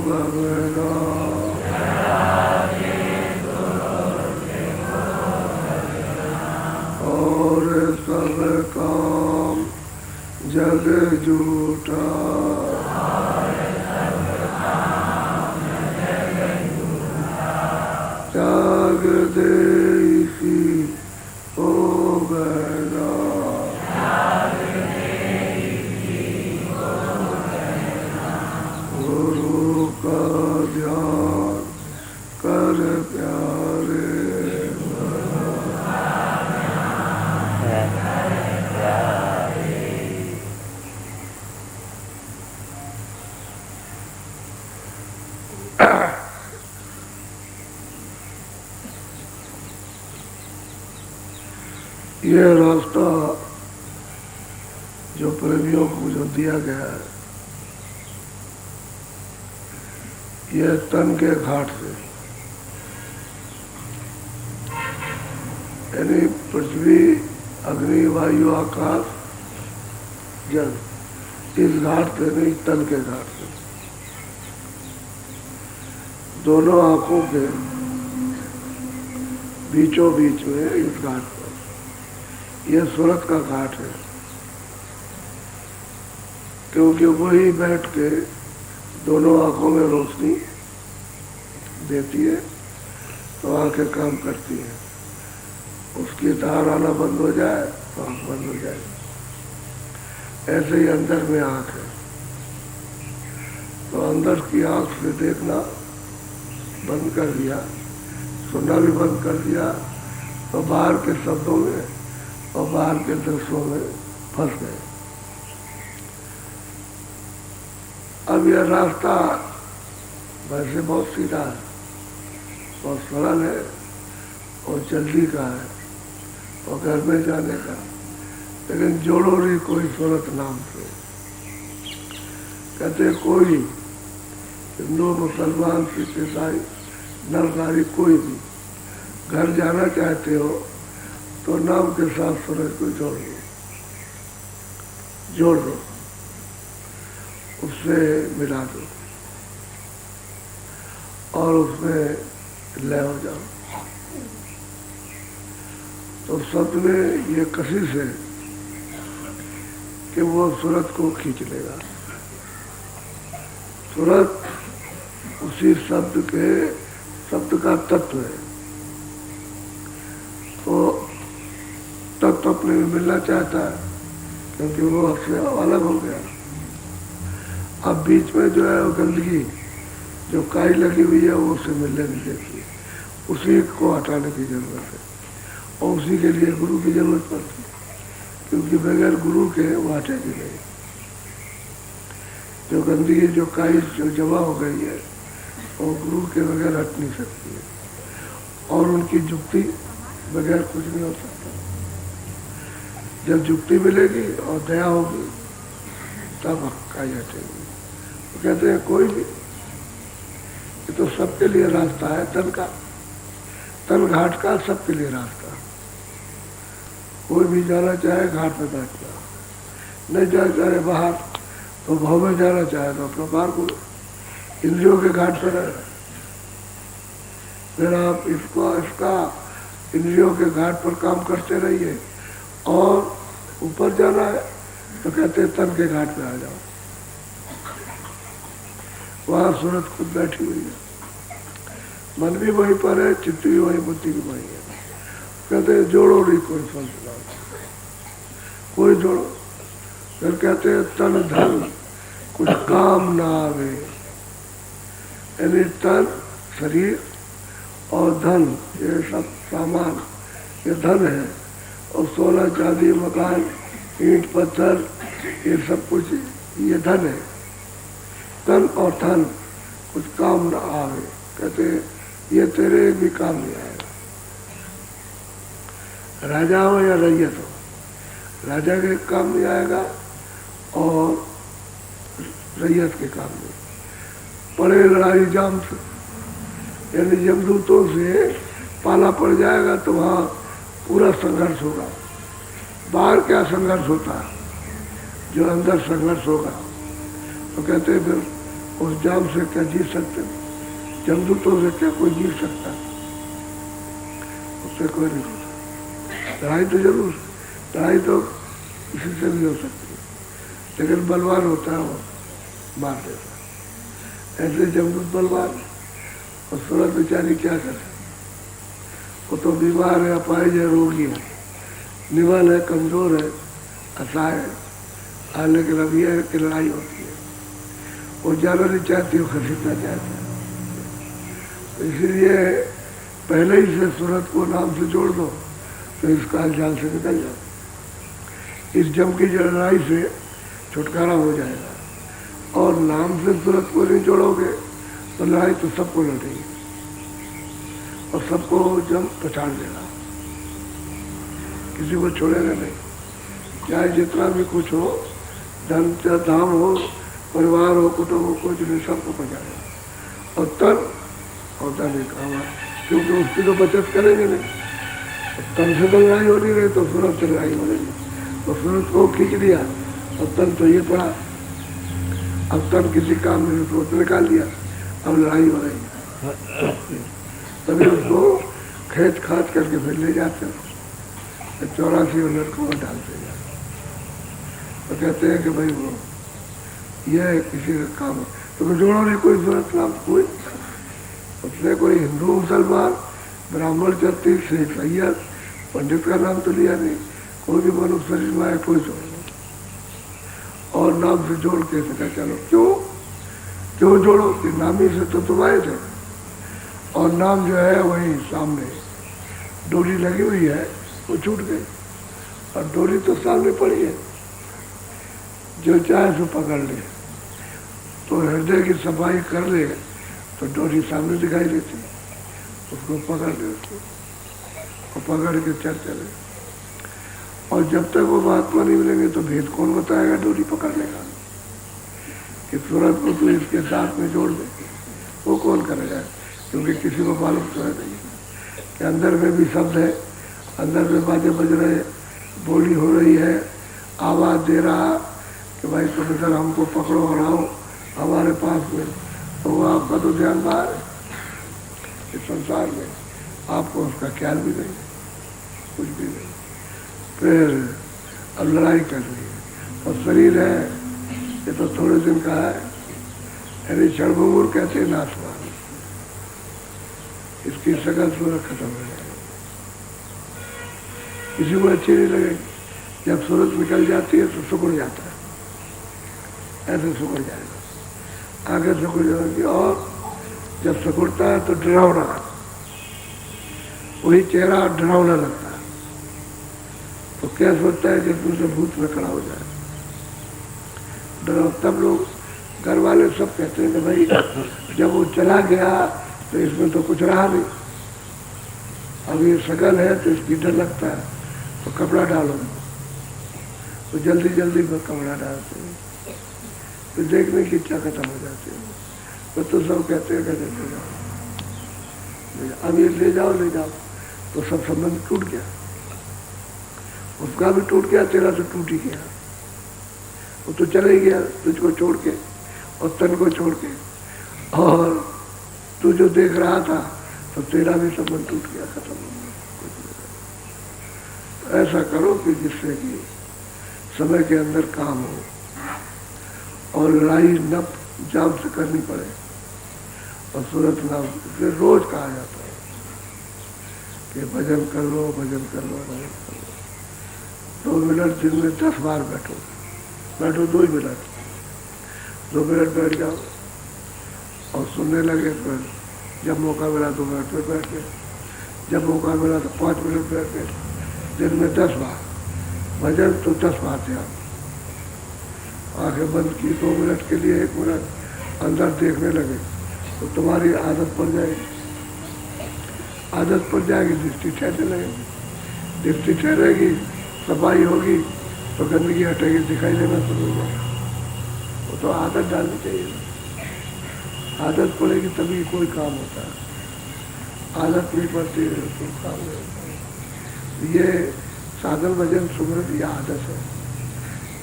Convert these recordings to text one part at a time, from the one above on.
Bhagavata जग झूठा त्याग दे इसी हो गया। गुरु का ध्यान कर प्यारे। ये रास्ता जो प्रेमियों को जो दिया गया है, यह तन के घाट से, यानी पृथ्वी, अग्नि, वायु, आकाश, जल, इस घाट से नहीं, तन के घाट से, दोनों आंखों के बीचों बीच में इस घाट पर, यह सूरत का घाट है। क्योंकि वही बैठ के दोनों आंखों में रोशनी देती है तो आंखें काम करती हैं। उसकी धार आना बंद हो जाए तो आंख बंद हो जाए। ऐसे ही अंदर में आंख है, तो अंदर की आंख से देखना बंद कर दिया, सुनना भी बंद कर दिया, तो बाहर के शब्दों में और बाहर के दृश्यों में फंस गए। अब यह रास्ता वैसे बहुत सीधा है, बहुत सरल है और जल्दी का है और घर में जाने का, लेकिन जोड़ो नहीं कोई सूरत नाम से। कहते कोई हिंदू, मुसलमान, सिख, ईसाई, नर नारी कोई भी घर जाना चाहते हो तो नाम के साथ सूरज को जोड़ दो, उससे मिला दो और उसमें लय हो जाओ। तो सब में ये कशिश है कि वो सूरत को खींच लेगा। सूरत उसी शब्द का तत्व है, तो तत्व अपने में मिलना चाहता है, क्योंकि वो उससे अलग हो गया। अब बीच में जो है वो गंदगी, जो काई लगी हुई है, वो उससे मिलने नहीं देती है। उसी को हटाने की जरूरत है और उसी के लिए गुरु की जरूरत पड़ती है, क्योंकि बगैर गुरु के वो हटेगी नहीं। जो गंदगी, जो काई जो जमा हो गई है, वो गुरु के बगैर हट नहीं सकती है और उनकी जुक्ति बगैर कुछ नहीं हो सकता। जब जुक्ति मिलेगी और दया होगी तब काई हटेगी। तो कहते हैं कोई भी, ये तो सबके लिए रास्ता है, तन घाट का सबके लिए रास्ता। कोई भी जाना चाहे घाट पे बैठ जाए, नहीं जाना चाहे बाहर, तो भाव में जाना चाहे तो अपना बाहर को इंद्रियों के घाट पर रहे। फिर आप इसका इंद्रियों के घाट पर काम करते रहिए और ऊपर जाना है तो कहते हैं तन के घाट पे आ जाओ। वहां सूरत खुद बैठी हुई है, मन भी वहीं पर है, चित्त भी वहीं, बुद्धि भी वहीं है। कहते हैं जोड़ो नहीं कोई फल सुनाओ, कोई जोड़ो। फिर कहते हैं तन धन कुछ काम ना आवे, यानी तन, शरीर और धन, ये सब सामान, ये धन है। और सोना, चांदी, मकान, ईंट, पत्थर, ये सब कुछ ये धन है। तन और धन कुछ काम न आवे, कहते ये तेरे भी काम नहीं आएगा। राजा हो या रैयत हो, राजा के काम नहीं आएगा और रैयत के काम नहीं। पड़े लड़ाई जाम से, यानी यमदूतों से पाला पड़ जाएगा तो वहाँ पूरा संघर्ष होगा। बाहर क्या संघर्ष होता है, जो अंदर संघर्ष होगा। तो कहते हैं फिर उस जाम से क्या जीत सकते, यमदूतों से क्या कोई जीत सकता, उससे कोई नहीं हो सकता। लड़ाई तो जरूर, लड़ाई तो किसी से भी हो सकती है, लेकिन बलवान होता है वो मार देता। ऐसे जमदूत बलवान और सूरत बेचारी क्या करे, वो तो बीमार है, अपाहिज है, रोगी है, निवल है, कमजोर है, असहाय है, लेकिन अब यह है कि लड़ाई होती है, वो जाना नहीं चाहती, वो खसीदना चाहता है। तो इसीलिए पहले ही से सूरत को नाम से जोड़ दो तो इस काल जाल से निकल जाओ, इस जम की लड़ाई से छुटकारा हो जाएगा। और नाम से सूरत को नहीं जोड़ोगे तो लड़ाई तो सबको लड़ेगी और सबको जम पछाड़ देगा, किसी को छोड़ेगा नहीं, चाहे जितना भी कुछ हो, धन चाहे धाम हो, परिवार हो, कुटुंब हो, कुछ नहीं, सबको पछाड़ेगा। और तन होता नहीं काम है, क्योंकि उसकी तो बचत करेंगे नहीं, तन से तो लड़ाई हो नहीं रही तो सूरत से लड़ाई हो रही, तो सूरत को खींच दिया और तन तो ये पड़ा, अब तन किसी काम में सूरत निकाल दिया, अब लड़ाई हो रही है, तभी उसको खेच खाच करके फिर ले जाते हैं, 84 लड़कों में डालते हैं, तो कहते हैं कि भाई वो ये किसी का काम है, तो जोड़ो नहीं कोई सूरत नाम, कोई उसने कोई हिंदू मुसलमान ब्राह्मण क्षत्रिय शेख सैयद पंडित का नाम तो लिया नहीं, कोई भी मनुष्य शरीर में आए कोई जोड़ लो और नाम से जोड़ के सका। चलो क्यों जोड़ो कि नामी से तो तुम आए थे, और नाम जो है वही सामने डोरी लगी हुई है, वो छूट गई और डोरी तो सामने पड़ी है, जो चाहे सो पकड़ ले, तो हृदय की सफाई कर ले तो डोरी सामने दिखाई देती, उसको पकड़ ले, उसको और पकड़ के चले। और जब तक वो महात्मा नहीं मिलेंगे तो भेद कौन बताएगा डोरी पकड़ने का, कि सूरत को तो इसके साथ में जोड़ दे, वो कौन करेगा, क्योंकि किसी को मालूम तो है नहीं कि अंदर में भी शब्द है, अंदर में बाजे बज रहे, बोली हो रही है, आवाज़ दे रहा कि भाई तुम इधर हमको पकड़ो और आओ हमारे पास में, तो वो आपका तो ध्यान बाहर है, इस संसार में आपको उसका ख्याल भी नहीं, कुछ भी नहीं। फिर अब लड़ाई कर रही है और शरीर है ये तो थोड़े दिन का है, अरे क्षणभंगुर कहते हैं नाशवान, इसकी सकल सूरत खत्म हो जाएगी, किसी को अच्छी नहीं लगेगी। जब सूरत निकल जाती है तो सुकड़ जाता है, ऐसे सुकड़ जाएगा, आगे सुकड़ जाएगी। और जब सुकड़ता है तो डरावना, वही चेहरा डरावना लगता है, तो क्या सोचता है कि तुमसे भूत में खड़ा हो जाए, डरो। तब लोग घर वाले सब कहते हैं कि भाई जब वो चला गया तो इसमें तो कुछ रहा नहीं, अब ये शकल है तो इसकी डर लगता है, तो कपड़ा डालो, तो जल्दी जल्दी में कपड़ा डालते हैं, तो देखने की इच्छा खत्म हो जाती है। तो सब कहते हैं कहते जाओ, अब ये ले जाओ, तो सब संबंध टूट गया, उसका भी टूट गया, तेरा तो टूट ही गया, वो तो चले गया तुझको छोड़ के और तन को छोड़ के, और तू जो देख रहा था तो तेरा भी संबंध टूट गया, खत्म हो गया। तो ऐसा करो कि जिससे कि समय के अंदर काम हो और लड़ाई न जाम से करनी पड़े, और सूरत नाम से रोज कहा जाता है कि भजन कर लो, भजन कर लो, भजन कर लो। 2 मिनट दिन में 10 बार बैठो 2 मिनट, 2 मिनट बैठ जाओ और सुनने लगे, फिर जब मौका मिला 2 मिनट में बैठ गए, जब मौका मिला तो 5 मिनट बैठ गए, दिन में 10 बार भजन, तो 10 बार ध्यान। आंखें बंद की 2 मिनट के लिए, 1 मिनट अंदर देखने लगे, तो तुम्हारी आदत पड़ जाएगी, आदत पड़ जाएगी, दृष्टि ठहरने लगेगी, दृष्टि ठहरेगी, सफाई होगी तो गंदगी हटेगी, दिखाई देना शुरू हो जाएगा। वो तो आदत डालनी चाहिए, आदत पड़ेगी तभी कोई काम होता है, आदत नहीं पड़ती है तो काम नहीं होता है। ये साधन भजन सुमरन ये आदत है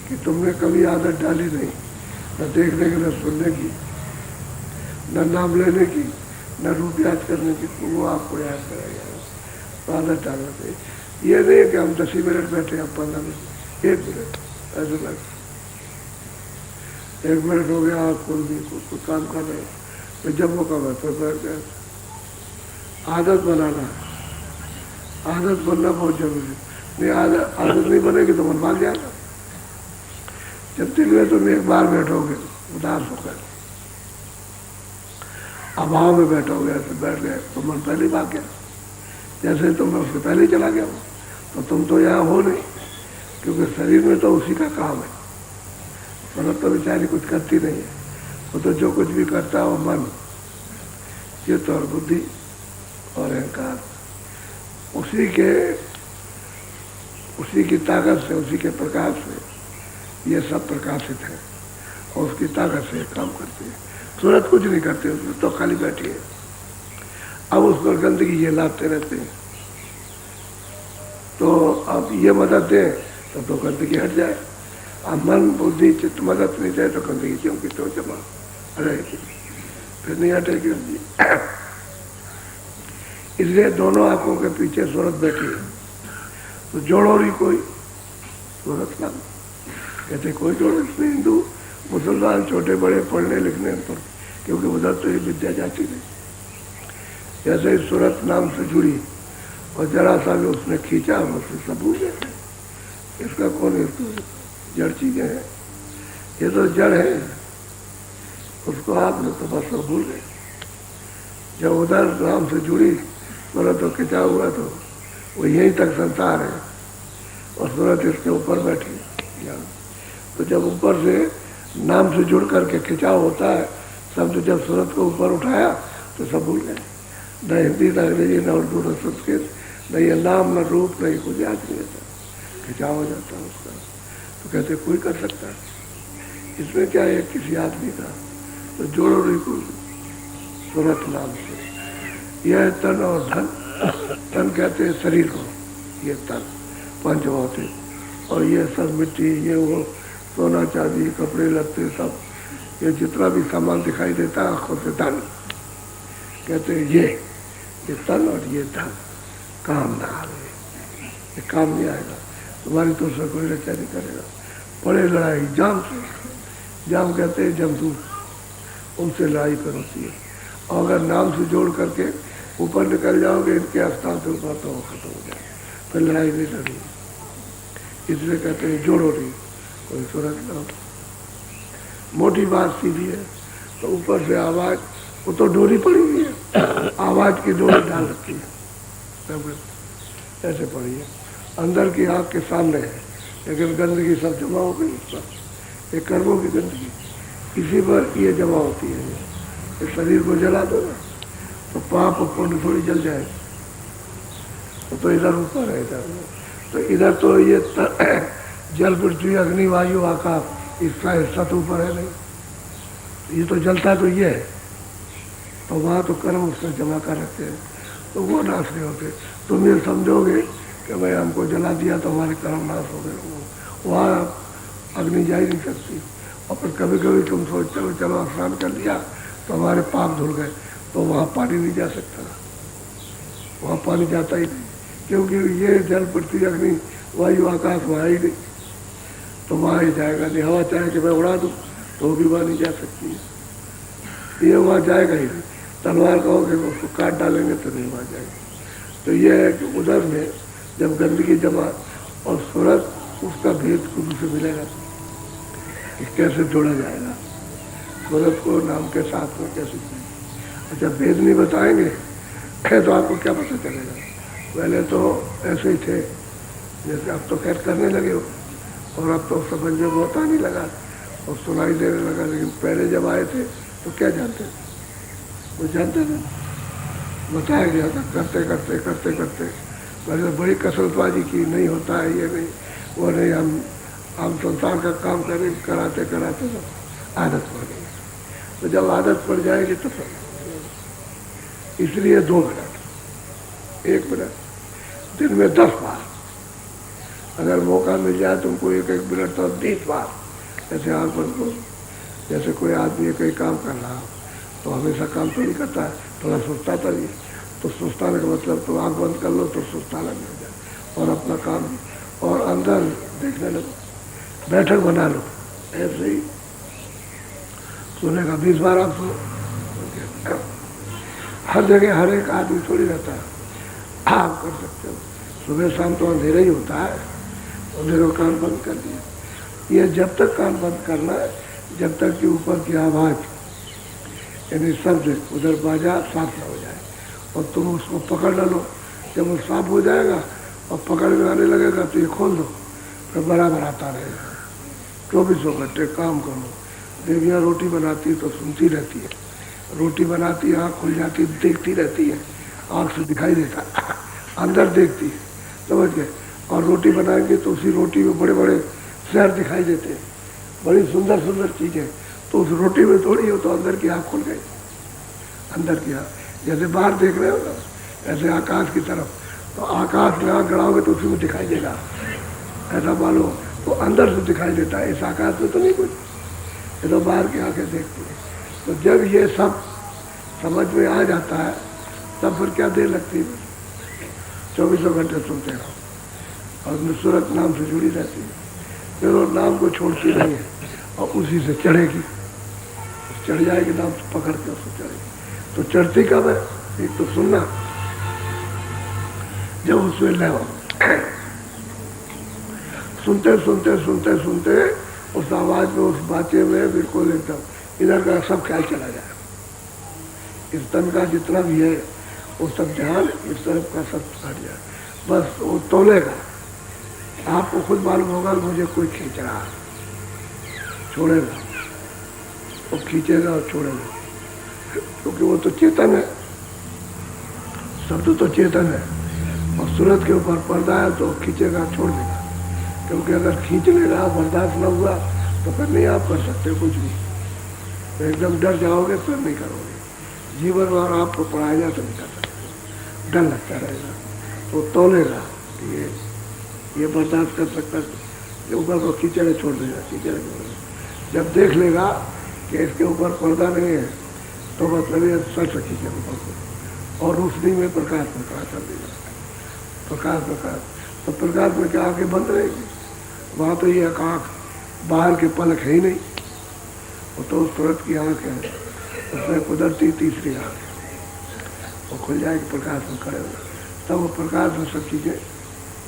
कि तुमने कभी आदत डाली नहीं, न देखने की, न सुनने की, न नाम लेने की, न रूप याद करने की, तो वो आपको याद कराएगा, तो आदत डालना चाहिए। ये नहीं कि हम 10 मिनट बैठे, हम 15 मिनट, 1 मिनट, ऐसे लग 1 मिनट हो गया, आप खोल दी, कुछ काम कर रहे, तो जब वो कब तो बैठ गए। आदत बनाना है, आदत बनना बहुत जरूरी है। नहीं आदत नहीं बनेगी तो मन भाग जाएगा। जब दिन में तुम एक बार बैठोगे उदास होकर, अभाव में बैठोगे, ऐसे बैठ गए तो मन पहले ही भाग गया। जैसे तुम उसके पहले ही चला गया हो, तो तुम तो यहाँ हो नहीं, क्योंकि शरीर में तो उसी का काम है। मतलब तो बेचारी कुछ करती नहीं है, वो तो जो कुछ भी करता है वो मन, चित्त और बुद्धि और अहंकार, उसी की ताकत से, उसी के प्रकाश से ये सब प्रकाशित है और उसकी ताकत से काम करती है। सूरत कुछ नहीं करते, उसमें तो खाली बैठी है। अब उस पर गंदगी ये लाते रहते हैं, तो अब ये मदद दे तो गंदगी हट जाए। अब मन बुद्धि चित्त मदद नहीं दे तो गंदगी क्यों की तो जमा रहेगी, फिर नहीं हटेगी। इसलिए दोनों आंखों के पीछे सूरत बैठी है, तो जोड़ो नहीं कोई सूरत नाम। कहते कोई जोड़ो इसमें हिंदू मुसलमान छोटे बड़े पढ़ने लिखने पर, क्योंकि उधर तो ये विद्या जाती नहीं। जैसे ही सूरत नाम से जुड़ी और जरा सा भी उसने खींचा, उससे सब भूल गए। इसका कौन है? जड़ चीजें हैं, ये तो जड़ है, उसको आपने तो बस सब भूल गए। जब उधर नाम से जुड़ी सूरत तो खिंचा हुआ, तो वो यहीं तक संसार है और सूरत इसके ऊपर बैठी है। तो जब ऊपर से नाम से जुड़ करके खिंचाव होता है, शब्द जब सूरत को ऊपर उठाया तो सब भूल गए। न हिंदी, न अंग्रेजी, न उर्दू, न संस्कृत, न ये नाम, न रूप, न कुछ याद नहीं रहता, खिंचाव हो जाता है उसका। तो कहते कोई कर सकता है, इसमें क्या है किसी आदमी का, तो जोड़ो नहीं कोई सूरत नाम से। यह तन और धन, तन कहते हैं शरीर को, ये तन पंच भौतिक, और ये सब मिट्टी, ये वो सोना चांदी कपड़े लत्ते सब, ये जितना भी सामान दिखाई देता है आंखों से धन कहते हैं। ये तन और ये धन काम ना आवे, ये काम नहीं आएगा तुम्हारी, तो उससे कोई रक्षा नहीं करेगा। बड़े लड़ाई जाम से, जाम कहते हैं जमदूत, उनसे लड़ाई पर होती है। और अगर नाम से जोड़ करके ऊपर निकल जाओगे इनके स्थान से ऊपर, तो वो खत्म हो जाए, फिर लड़ाई नहीं लड़ी। इसलिए कहते हैं जोड़ो नहीं कोई सूरत नाम। मोटी बात सीधी है, तो ऊपर से आवाज, वो तो डोरी पड़ी हुई है, आवाज की डोरी डाल रखी है, ऐसे पड़ी है, अंदर की आँख के सामने है, लेकिन गंदगी सब जमा हो गई उस पर। ये कर्मों की गंदगी इसी पर ये जमा होती है। इस शरीर को जला दो ना, तो पाप और पुण्य थोड़ी जल जाए, तो इधर ऊपर है, इधर तो इधर तो ये जल पृथ्वी अग्नि वायु आकाश, इसका हिस्सा तो ऊपर है नहीं, ये तो जलता तो ये है, तो वहाँ तो कर्म उसने जमा कर रखते हैं, तो वो नाश नहीं होते। तुम ये समझोगे कि भाई हमको जला दिया तो हमारे कर्म नाश हो गए, वहाँ अग्नि जा ही नहीं सकती। और फिर कभी कभी तुम सोचते हो चलो स्नान कर लिया तो हमारे पाप धुल गए, तो वहाँ पानी नहीं जा सकता, वहाँ पानी जाता ही नहीं, क्योंकि ये जल पृथ्वी अग्नि वायु आकाश वहाँ ही नहीं, तो वहाँ ही जाएगा नहीं। हवा चाहे कि मैं उड़ा दूँ तो भी वहाँ नहीं जा सकती है, ये वहाँ जाएगा ही नहीं। तलवार कहोगे उसको काट डालेंगे तो नहीं वहाँ जाएगी। तो ये है कि उधर में जब गंदगी जमा और सूरत, उसका भेद खुद से मिलेगा, कैसे जोड़ा जाएगा सूरत को नाम के साथ में, कैसे। अच्छा भेद नहीं बताएंगे तो आपको क्या पता चलेगा। पहले तो ऐसे ही थे, जैसे अब तो खैर करने लगे हो, और अब तो समझ में बहुत आने लगा और सुनाई देने लगा, लेकिन पहले जब आए थे तो क्या जानते थे, वो जानते थे, बताया गया था, करते करते करते करते पहले बड़ी कसरतबाजी की, नहीं होता है ये नहीं वो नहीं, हम संसार का काम करें, कराते कराते तो आदत पड़ गई। तो जब आदत पड़ जाएगी तो इसलिए 2 मिनट, 1 मिनट दिन में 10 बार, अगर मौका मिल जाए तुमको 1-1 मिनट तो 20 बार ऐसे आँख बंद करो। जैसे कोई आदमी कोई काम कर रहा हो तो हमेशा काम तो नहीं करता है, थोड़ा सुस्ताता नहीं, तो सुस्ताने का मतलब तो आँख बंद कर लो तो सुस्ताना नहीं हो जाए, और अपना काम और अंदर देखने लगो, बैठक बना लो, ऐसे ही सुनेगा 20 बार आप सुनो। हर जगह हर एक आदमी थोड़ी रहता है, आप कर सकते हो। सुबह शाम तो अंधेरा ही होता है, अंधेरे को कान बंद कर दिया। ये जब तक कान बंद करना है जब तक कि ऊपर की आवाज़ यानी शब्द उधर बाजा साफ न हो जाए, और तुम उसको पकड़ लो। जब वो साफ हो जाएगा और पकड़ में आने लगेगा तो ये खोल दो, फिर बराबर आता रहेगा। 24 घंटे काम करो। देवियाँ रोटी बनाती तो सुनती रहती है, रोटी बनाती आँख खुल जाती देखती रहती है, आँख से दिखाई देता अंदर देखती है, समझ गए। और रोटी बनाएंगे तो उसी रोटी में बड़े बड़े शहर दिखाई देते हैं, बड़ी सुंदर सुंदर चीज़ें, तो उस रोटी में थोड़ी हो तो अंदर की आँख खुल गई। अंदर की आँख जैसे बाहर देख रहे हो ना, ऐसे आकाश की तरफ, तो आकाश में आँख गड़ाओगे तो उसी में दिखाई देगा, ऐसा मानो तो अंदर से दिखाई देता है। इस आकाश में तो नहीं कुछ, ये तो बाहर की आँखें देखती है। तो जब ये सब समझ में आ जाता है तब फिर क्या देर लगती है, 24 घंटे सुनते रहो और नुसरत नाम से जुड़ी रहती है। फिर वो नाम को छोड़ती नहीं है और उसी से चढ़ेगी, चढ़ जाएगी नाम से पकड़ के उसको चढ़ेगी। तो चढ़ती कब है, एक तो सुनना, जब उसमें ले सुनते सुनते सुनते सुनते उस आवाज में, उस बातें में बिल्कुल एकदम इधर का सब ख्याल चला जाए। इस तन का जितना भी है वो सब ध्यान इस तरफ का सब हट जाए, बस वो तोलेगा। आपको खुद मालूम होगा मुझे कोई खींच रहा है, छोड़ेगा, वो खींचेगा और छोड़ेगा, क्योंकि वो तो चेतन है, शब्द तो चेतन है। और सूरत के ऊपर पर्दा है तो खींचेगा छोड़ देगा, क्योंकि अगर खींच लेगा बर्दाश्त न हुआ तो फिर नहीं आप कर सकते कुछ भी, तो एकदम डर जाओगे फिर नहीं करोगे। जीवन और आपको पढ़ाया तो नहीं कर सकते, डर लगता रहेगा। तो तोलेगा ये बर्दाश्त कर सकता है, ऊपर को खींचेगा छोड़ देगा, खींचेगा छोड़ देगा। जब देख लेगा कि इसके ऊपर पर्दा नहीं है तो मतलब ये सर से खींचेगा ऊपर को, और रोशनी में प्रकाश कर देगा, प्रकाश। तो प्रकाश में क्या आंखें बंद रहेगी, वहाँ तो ये आँख बाहर के पलक है ही नहीं, वो तो सूरत की आँख है, उसमें कुदरती तीसरी आँख है, वो खुल जाएगी प्रकाश में खड़े होगा, तब वो प्रकाश में सब चीज़ें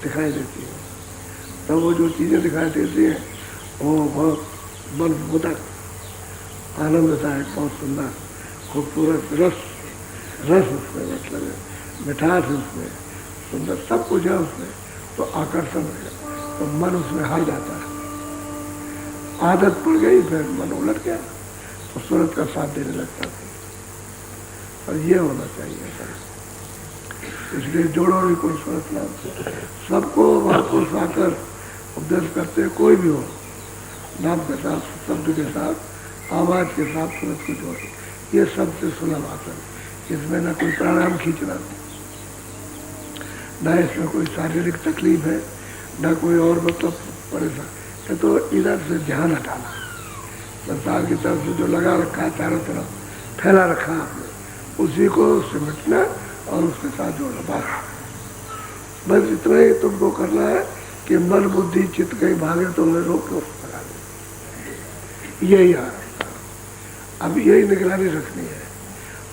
दिखाई देती हैं। तब वो जो चीज़ें दिखाई देती हैं वो बहुत मनमोहक आनंददायक, बहुत सुंदर खूबसूरत रस उसमें, मतलब है मिठास उसमें, सुंदर सब कुछ है उसमें, तो आकर्षण है, तो मन उसमें हार जाता है। आदत पड़ गई फिर मन उलट गया तो सूरत का साथ देने लगता है। और ये होना चाहिए सर, इसलिए जोड़ो नहीं कोई सूरत नाम से, सबको वापस आकर उपदेश करते कोई भी हो, नाम के साथ, शब्द के साथ, आवाज के साथ सूरत को जोड़ो। ये सबसे सुलभ आसन, इसमें न कोई प्राणायाम खींचना, न इसमें कोई शारीरिक तकलीफ है, न कोई और मतलब परेशान है, तो इधर से ध्यान हटाना, संसार की तरफ से जो लगा रखा है चारों तरफ फैला रखा आपने, उसी को सिमटना और उसके साथ जोड़ना। बस इतना ही तुमको करना है कि मन बुद्धि चित्त कहीं भागे तो उन्हें रोक के उसको लगा दे, यही आ अब यही निगरानी रखनी है,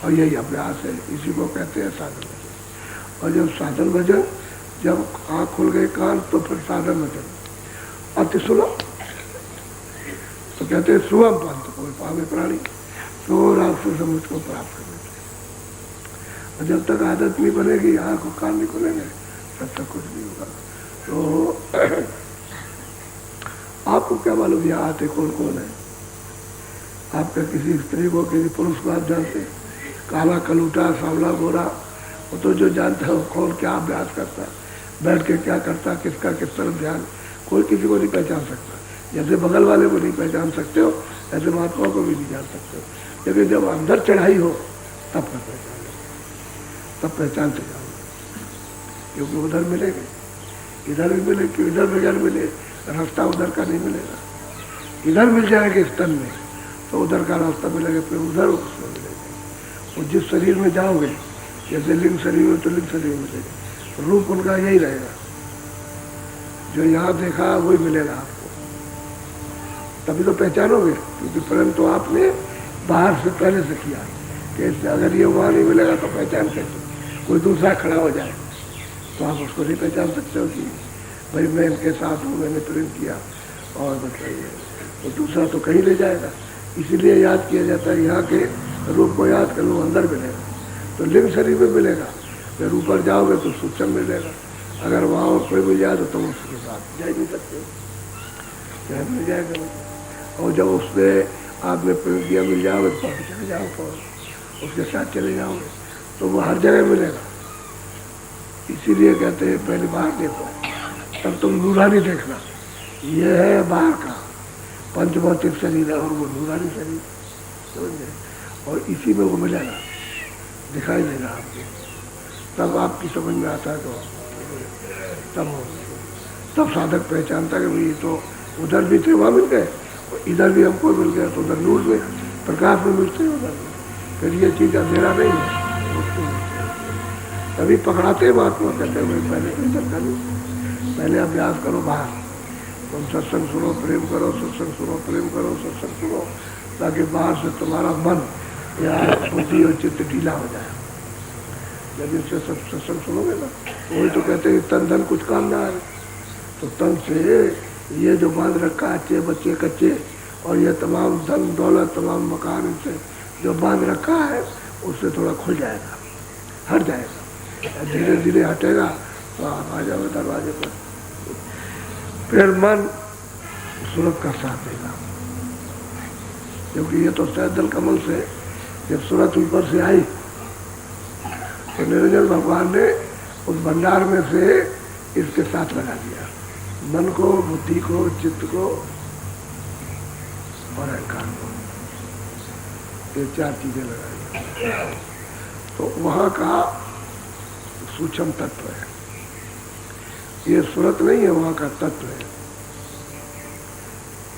और यही अभ्यास है, इसी को कहते हैं साधन भजन। और जब साधन भजन, जब आँख खुल गए कान तो फिर साधन भजन अति सुलभ, तो कहते हैं सुगम पंथ कोई पावे प्राणी, तो आपसे से मुझको प्राप्त करने चाहिए। और जब तक आदत नहीं बनेगी, आँख को कान नहीं खुलेंगे, तब तक कुछ नहीं होगा। तो आपको क्या मालूम यहाँ आते कौन कौन है? आपका किसी स्त्री को, किसी पुरुष को आप जानते, काला कलूटा सांवला गोरा, वो तो जो जानता है वो कौन क्या अभ्यास करता है, बैठ के क्या करता, किसका किस तरफ ध्यान, कोई किसी को नहीं पहचान सकता। जैसे बगल वाले को नहीं पहचान सकते हो, ऐसे महात्मा को भी नहीं जान सकते हो, लेकिन जब अंदर चढ़ाई हो तब का पहचान लो, तब पहचानते जाओगे, क्योंकि उधर मिलेंगे, इधर भी मिले, कि इधर बगैर मिले, रास्ता उधर का नहीं मिलेगा। इधर मिल जाएगा स्तन में तो उधर का रास्ता मिलेगा, फिर उधर उसमें मिलेगा। और जिस शरीर में जाओगे, जैसे लिंग शरीर में तो लिंग शरीर में मिलेगा, रूप उनका यही रहेगा, जो यहाँ देखा वही मिलेगा आपको, तभी तो पहचानोगे, क्योंकि प्रेम तो आपने बाहर से पहले से किया कि अगर ये वहाँ नहीं मिलेगा तो पहचान कैसे, कोई दूसरा खड़ा हो जाए तो आप उसको नहीं पहचान सकते हो कि भाई मैं इनके साथ हूँ, मैंने प्रेम किया और बताइए, तो दूसरा तो कहीं ले जाएगा। इसीलिए याद किया जाता है यहाँ के रूप को याद कर लो, अंदर मिलेगा तो लिंग शरीर में मिलेगा, फिर ऊपर जाओगे तो सूक्ष्म मिलेगा। अगर वहाँ और कोई मिल जाए तो तुम उसके साथ जा ही नहीं सकते, क्या मिल जाएगा। और जब उसने आपने प्रेम किया मिल जाओगे तो चले जाओ, तो उसके साथ चले जाओगे तो वो हर जगह मिलेगा। इसीलिए कहते हैं पहले बाहर देखो तब तुम नूरानी देखना। ये है बाहर का पंचभौतिक शरीर है और वो नूरानी शरीर, समझे, और इसी में वो मिलेगा, दिखाई देगा आपको, तब आपकी समझ में आता है। तो तब साधक पहचानता है कि भाई तो उधर भी थे वहाँ मिल गए, इधर भी हमको मिल गया, तो उधर नूर में प्रकाश में मिलते हैं उधर। फिर ये चीज़ अंधेरा नहीं है, तभी पकड़ाते हैं महात्मा, कहते हैं पहले इधर करो, पहले अभ्यास करो बाहर, तुम सत्संग सुनो प्रेम करो, सत्संग सुनो प्रेम करो, सत्संग सुनो, ताकि बाहर से तुम्हारा मन या बुद्धि और चित्त ढीला हो जाए। जब इससे सब सत्संग सुनोगे ना, वही तो कहते हैं तन धन कुछ काम ना है, तो तन से ये जो बांध रखा है अच्छे बच्चे कच्चे, और ये तमाम धन दौलत तमाम मकान इनसे जो बांध रखा है उससे थोड़ा खुल जाएगा, हट जाएगा, धीरे धीरे हटेगा तो आप आ जाओगे दरवाजे पर। फिर मन सूरत का साथ देगा, क्योंकि ये तो सैदल कमल से जब सूरत ऊपर से आई तो निरंजन भगवान ने उस भंडार में से इसके साथ लगा दिया, मन को, बुद्धि को, चित्त को और अहंकार को, ये चार चीजें लगाई। तो वहाँ का सूक्ष्म तत्व है, ये सूरत नहीं है, वहाँ का तत्व है,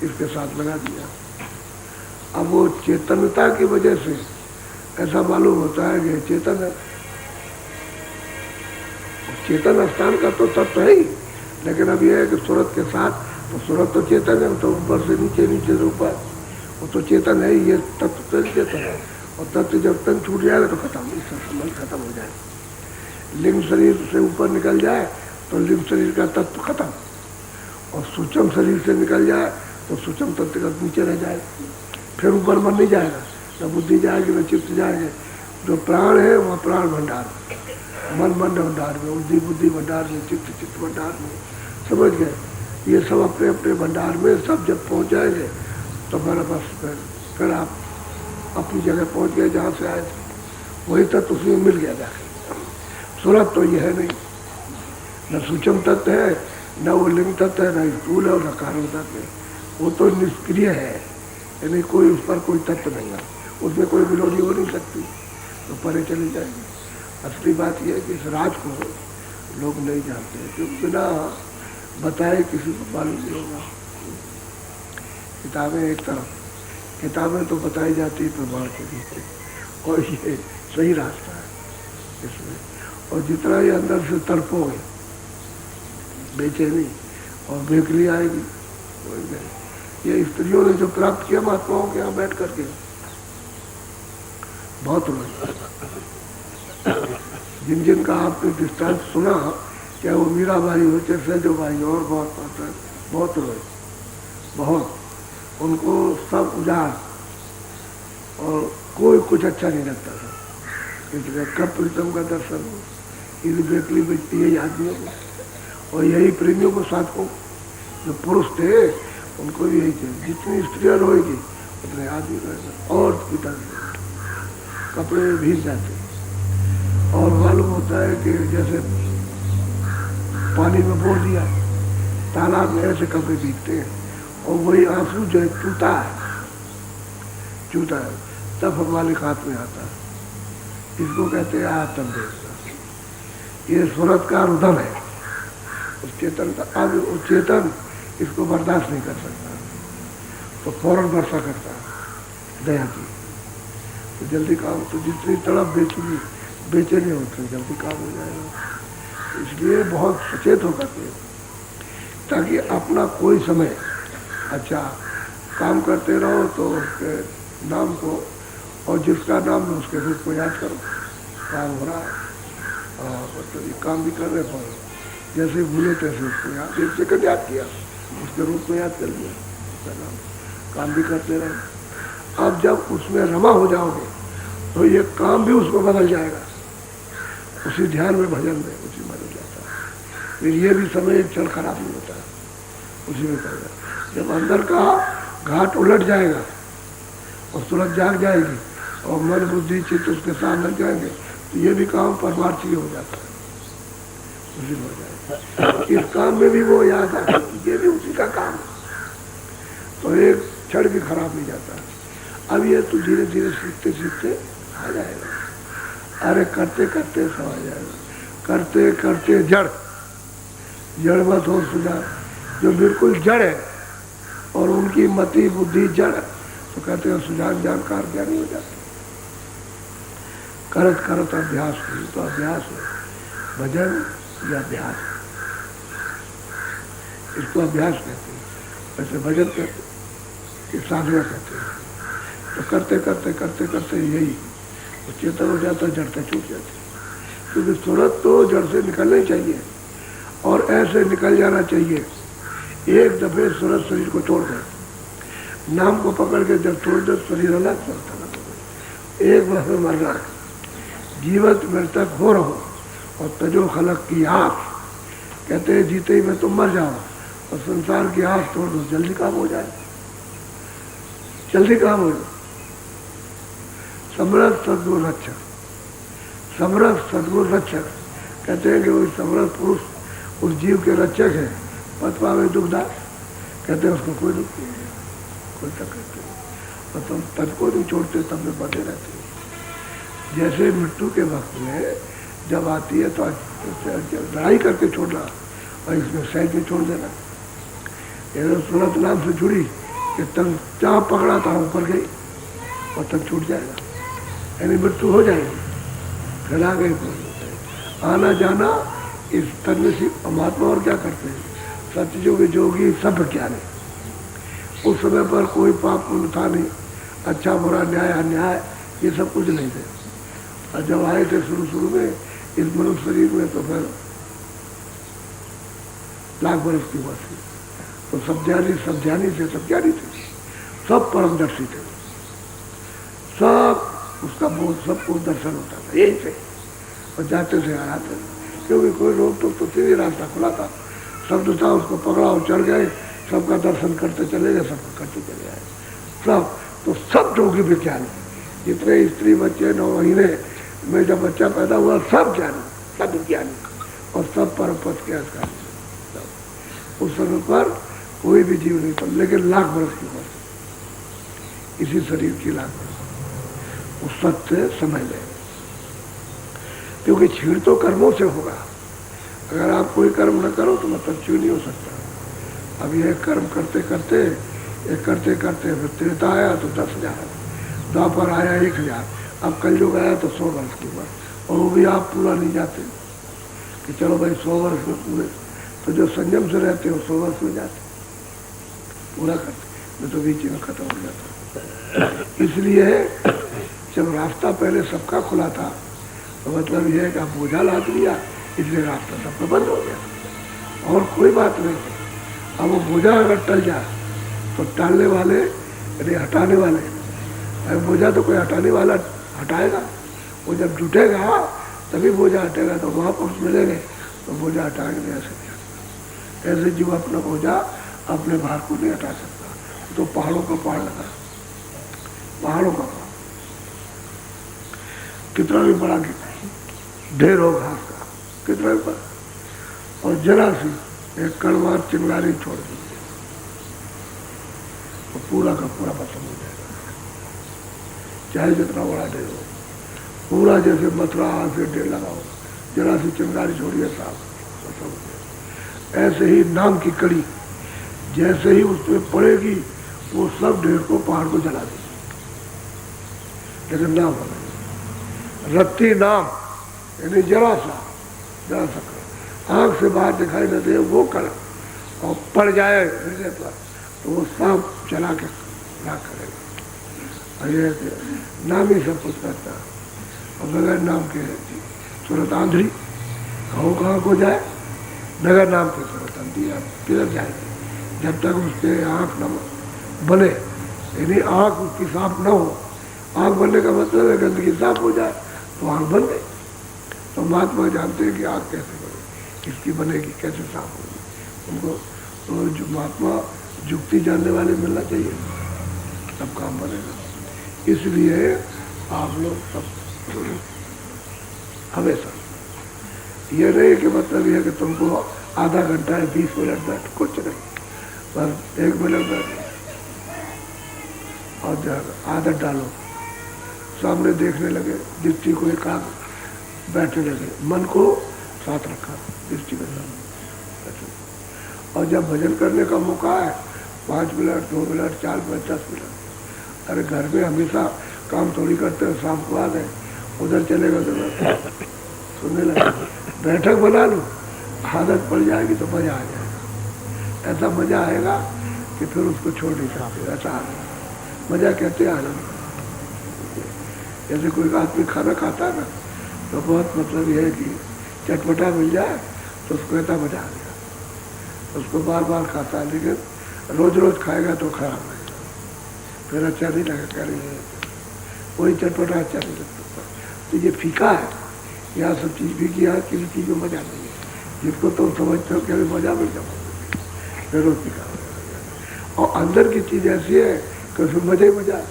इसके साथ लगा दिया। अब वो चेतनता की वजह से ऐसा मालूम होता है कि चेतन है, चेतन स्थान का तो तत्व है ही, लेकिन अब यह है कि सूरत के साथ, तो सूरत तो चेतन है, तो ऊपर से नीचे, नीचे से ऊपर, वो तो चेतन है, ये तत्व तो चेतन है। और तत्व जब तन छूट जाएगा तो खत्म, इसका संबंध खत्म हो जाएगा। लिंग शरीर से ऊपर निकल जाए तो लिंग शरीर का तत्व खत्म, और सूक्ष्म शरीर से निकल जाए तो सूक्ष्म तत्व का नीचे रह जाए, फिर ऊपर मन नहीं जाएगा, न बुद्धि जाएगी न चित्त जाएंगे। जो प्राण है वह प्राण भंडार, मन भंडार में, बुद्धि बुद्धि भंडार में, चित्त चित्त भंडार में, समझ गए। ये सब अपने अपने भंडार में सब जब पहुंच जाएंगे तो मेरा बस फिर आप अपनी जगह पहुंच गए जहाँ से आए थे, वही तत्व उसमें मिल गया जाके। सूरत तो ये है नहीं, न सूक्ष्म तत्व है, न वो लिंग तत्व है, न स्थूल है और न कारण तत्व है, वो तो निष्क्रिय है, यानी कोई उस पर कोई तत्व नहीं है, उसमें कोई विरोधी हो नहीं सकती, तो परे चली जाएगी। असली बात यह है कि इस राज को लोग नहीं जानते, क्योंकि बिना बताए किसी को मालूम नहीं होगा। किताबें एक तरफ, किताबें तो बताई जाती है प्रमाण के लिए, और ये सही रास्ता है इसमें। और जितना ये अंदर से तड़पोगे, बेचैनी और बेकली आएगी, ये स्त्रियों ने जो प्राप्त किया महात्माओं के यहाँ बैठ करके, बहुत रोए। जिन जिन का आपने दृष्टांत सुना, क्या वो मीराबाई हो चाहे सैजोबाई और बहुत रोए, बहुत, उनको सब उजाड़ और कोई कुछ अच्छा नहीं लगता था। इसलिए कब प्रीतम का दर्शन हो, इस बेकली यही आदमियों को और यही प्रेमियों को, साधकों जो पुरुष थे उनको भी यही थे, जितनी स्त्रियाँ रोएगी उतने आदमी रहेगा, और पिता कपड़े भीग जाते। और मालूम होता है कि जैसे पानी में बोल दिया, तालाब में ऐसे कपड़े भीगते हैं, और वही आंसू जो है चूता है, तब हमारे हाथ में आता है। इसको कहते हैं आत्म देखना। ये सूरत का रुदन है, उस चेतन का। अब उस चेतन इसको बर्दाश्त नहीं कर सकता, तो फौरन वर्षा करता है दया की, तो जल्दी काम, तो जितनी तड़प बेचैनी होती है जल्दी काम हो जाएगा। इसलिए बहुत सचेत होकर के, ताकि अपना कोई समय अच्छा काम करते रहो तो उसके नाम को और जिसका नाम लो उसके रूप को याद करो, काम हो रहा है। और मतलब ये काम भी कर रहे पर जैसे भूले तैसे उसको याद, 1 सेकंड याद किया उसके रूप में याद कर लिया, उसका नाम, काम भी करते रहे। अब जब उसमें रमा हो जाओगे तो ये काम भी उसको बदल जाएगा, उसी ध्यान में, भजन में उसी बदल जाता है। फिर ये भी समय एक क्षण खराब नहीं होता है, उसी में कर जाए। जब अंदर का घाट उलट जाएगा और सूरत जाग जाएगी और मन बुद्धि चित्त उसके साथ लग जाएंगे तो ये भी काम परमार्थी हो जाता है, उसी में हो जाएगा। इस काम में भी वो याद आता है, ये भी उसी का काम है, तो एक क्षण भी खराब नहीं जाता है। अब ये तो धीरे धीरे सीखते सीखते आ जाएगा। अरे करते करते सब आ जाएगा, करते करते जड़ मत हो सुझाव, जो बिल्कुल जड़ है और उनकी मति बुद्धि जड़ है तो कहते हैं सुजान जानकार ज्ञानी हो जाते। करत करत अभ्यास हुई तो अभ्यास है, भजन या अभ्यास, इसको अभ्यास कहते हैं, वैसे भजन कहते हैं, ये साधना कहते हैं। तो करते करते करते करते यही चेतन हो जाता, जड़ से छूट जाती, क्योंकि सूरत तो जड़ से निकलना ही चाहिए और ऐसे निकल जाना चाहिए। एक दफे सूरत शरीर को छोड़ दे, नाम को पकड़ के जब छोड़ दे शरीर अलग चलता है। एक बार में मरना है, जीवत मृतक हो रहो और तजो खलक की आस, कहते हैं जीते ही में तुम मर जाओ और संसार की आस छोड़ दो, जल्दी काम हो जाए, जल्दी काम हो जाए। समर्थ सद्गुण रक्षक, समर्थ सद्गुण रक्षक कहते हैं कि वही समर्थ पुरुष उस जीव के रक्षक है। पद पावे दुखदास, कहते हैं उसको कोई दुख नहीं है, कोई तकलीफ नहीं, और तुम तद को नहीं छोड़ते, तब में बने रहते हो। जैसे मृत्यु के वक्त में जब आती है तो लड़ाई करके छोड़ना और इसमें सहज में छोड़ देना। ये सूरत नाम से जुड़ी कि तब जहाँ पकड़ा था ऊपर गई और तब छूट जाएगा, यानी मृत्यु हो जाएगी, फिर आ गई आना जाना इस तन में से। महात्मा और क्या करते हैं, सत्ययुग जोगी सब ज्ञानी, उस समय पर कोई पाप पुण्य था नहीं, अच्छा बुरा न्याय अन्याय ये सब कुछ नहीं थे। और जब आए थे शुरू में इस मनुष्य शरीर में तो फिर लाख बरस की उम्र थी, तो सब ज्ञानी थे, सब ज्ञानी थे, सब परमदर्शी थे, सब उसका बोध सबको दर्शन होता था यही से, और जाते थे आते, क्योंकि कोई रोक तो सीधे रास्ता खुला था, शब्द था उसको पकड़ा और चढ़ गए, सबका दर्शन करते चले गए, सबको करते चले आए सब। तो सब जोगी विज्ञानी, जितने स्त्री बच्चे 9 महीने में जब बच्चा पैदा हुआ सब ज्ञानी, सब विज्ञानी और सब परम पद के अधिकारी। उस समय पर कोई भी जीव नहीं था, लेकिन लाख बरस की उम्र, इसी शरीर की लाख बरस उस सत्य समझ लें, क्योंकि छीड़ तो कर्मों से होगा। अगर आप कोई कर्म न करो तो मतलब छीड़ नहीं हो सकता। अब यह कर्म करते करते फिर त्रेता आया तो 10,000, द्वापर आया 1,000, अब कलयुग आया तो 100 वर्ष की उम्र, और वो भी आप पूरा नहीं जाते कि चलो भाई 100 वर्ष में पूरे, तो जो संयम से रहते हो 100 वर्ष में जाते पूरा करते, तो बीच में खत्म हो जाता। इसलिए जब रास्ता पहले सबका खुला था तो मतलब यह है कि आप बोझा लाद लिया, इसलिए रास्ता सबका बंद हो गया और कोई बात नहीं। अब वो बोझा अगर टल जाए तो टालने वाले यानी हटाने वाले, अब बोझा तो कोई हटाने वाला हटाएगा, वो जब जुटेगा तभी बोझा हटेगा, तो वहाँ पर मिलेंगे तो बोझा हटाएंगे, ऐसे नहीं हटता। ऐसे जीव अपना बोझा अपने भार को नहीं हटा सकता, तो पहाड़ों का पहाड़ लगा, पहाड़ों का कितना भी बड़ा ढेर हो घास का, कितना भी बड़ा, और जरा सी एक कड़वा चिंगारी छोड़ दीजिए तो पूरा का पूरा खत्म हो जाएगा, चाहे जितना बड़ा ढेर हो, पूरा जैसे मथुरा से ढेर लगा हो, जरा सी चिंगारी छोड़िए साहब खत्म हो जाएगा। ऐसे ही नाम की कड़ी जैसे ही उसमें पड़ेगी वो सब ढेर को पहाड़ को जला देगी, लेकिन नाम बना रत्ती नाम यानी जरा सा कर, आंख से बाहर दिखाई न दे वो कर, और पड़ जाए हृदय पर तो वो सांप चला के ना करेगा। ये नाम ही सब कुछ करता और बगैर नाम के सूरत आंधी कहो कहाँ को जाए, बगैर नाम के सूरत आंधी आप किधर जाएंगे जब तक उसके आँख न बने, यानी आँख उसकी साफ न हो। आँख बनने का मतलब है गंदगी साफ हो जाए तो आँख बन गई। तो महात्मा जानते हैं कि आँख कैसे बनेगी, इसकी बनेगी कैसे साफ होगी। उनको तो जो महात्मा जुक्ति जानने वाले मिलना चाहिए, तब काम बनेगा। इसलिए आप लोग सब हमेशा ये नहीं कि मतलब यह कि तुमको आधा घंटा है 20 मिनट बैठ, कुछ नहीं, बस 1 मिनट बैठ और आदत डालो, सामने देखने लगे, दृष्टि को एकाग्र बैठने लगे, मन को साथ रखा दृष्टि के साथ। और जब भजन करने का मौका है 5 मिनट 2 मिनट 4 मिनट 10 मिनट, अरे घर में हमेशा काम थोड़ी करते हो, शाम को आ गए उधर चलेगा तो सुनने लगे, बैठक बना लो, आदत पड़ जाएगी तो मजा आ जाएगा। ऐसा मजा आएगा कि फिर उसको छोड़ नहीं सकते। ऐसा मजा कहते हैं आनंद। जैसे कोई आदमी खाना खाता है ना तो बहुत मतलब यह है कि चटपटा मिल जाए तो उसको ऐसा मजा आ गया, उसको बार बार खाता है, लेकिन रोज रोज खाएगा तो खराब लगेगा, फिर अच्छा नहीं लगेगा। करेंगे वही चटपटा अच्छा नहीं लगता। तो ये फीका है, यहाँ सब चीज़ फीकी, यहाँ किसी चीज़ में मजा नहीं है। जिसको तो समझते हो कि अभी मजा मिल जाओ, फिर वो फीका हो जाएगा। और अंदर की चीज़ ऐसी है कि उसमें मजा ही मजा है,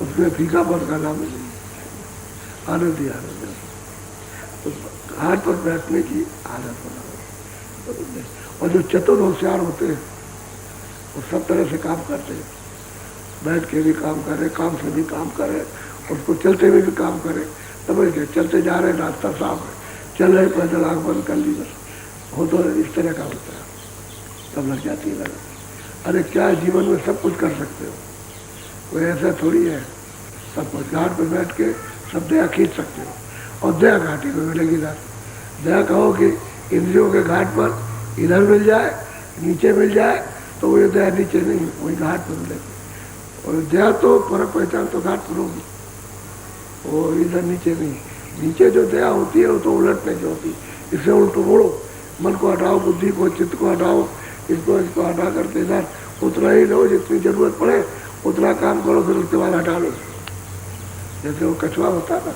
उसमें फीका पद का नाम नहीं, आनंद ही आनंद है। तो घाट पर बैठने की आदत बनाओ। और जो चतुर होशियार होते हैं वो सब तरह से काम करते हैं, बैठ के भी काम करे, काम से भी काम करे, उसको चलते हुए भी काम करे। समझ गए, चलते जा रहे रास्ता साफ है, चल रहे पैदल आँख बंद कर ली बस, हो तो इस तरह का होता है, तब लग जाती है लगा। अरे क्या जीवन में सब कुछ कर सकते हो, कोई ऐसा थोड़ी है सब कुछ। घाट पर बैठ के सब दया खींच सकते हो, और दया घाटी में मिलेगी ना। दया कहो कि इंद्रियों के घाट पर इधर मिल जाए, नीचे मिल जाए, तो वो दया नीचे नहीं, वही घाट पर मिलेगी। और दया तो फर्क पहचान तो घाट पर होगी, वो इधर नीचे नहीं। नीचे जो दया होती है वो तो उलटने की होती, इससे उल्टो मोड़ो, मन को हटाओ, बुद्धि को चित्त को हटाओ, इसको हटा करके इधर उतना ही लो जितनी जरूरत पड़े, उतना काम करो, फिर उसके बाद हटा लो। जैसे वो कछुआ होता था,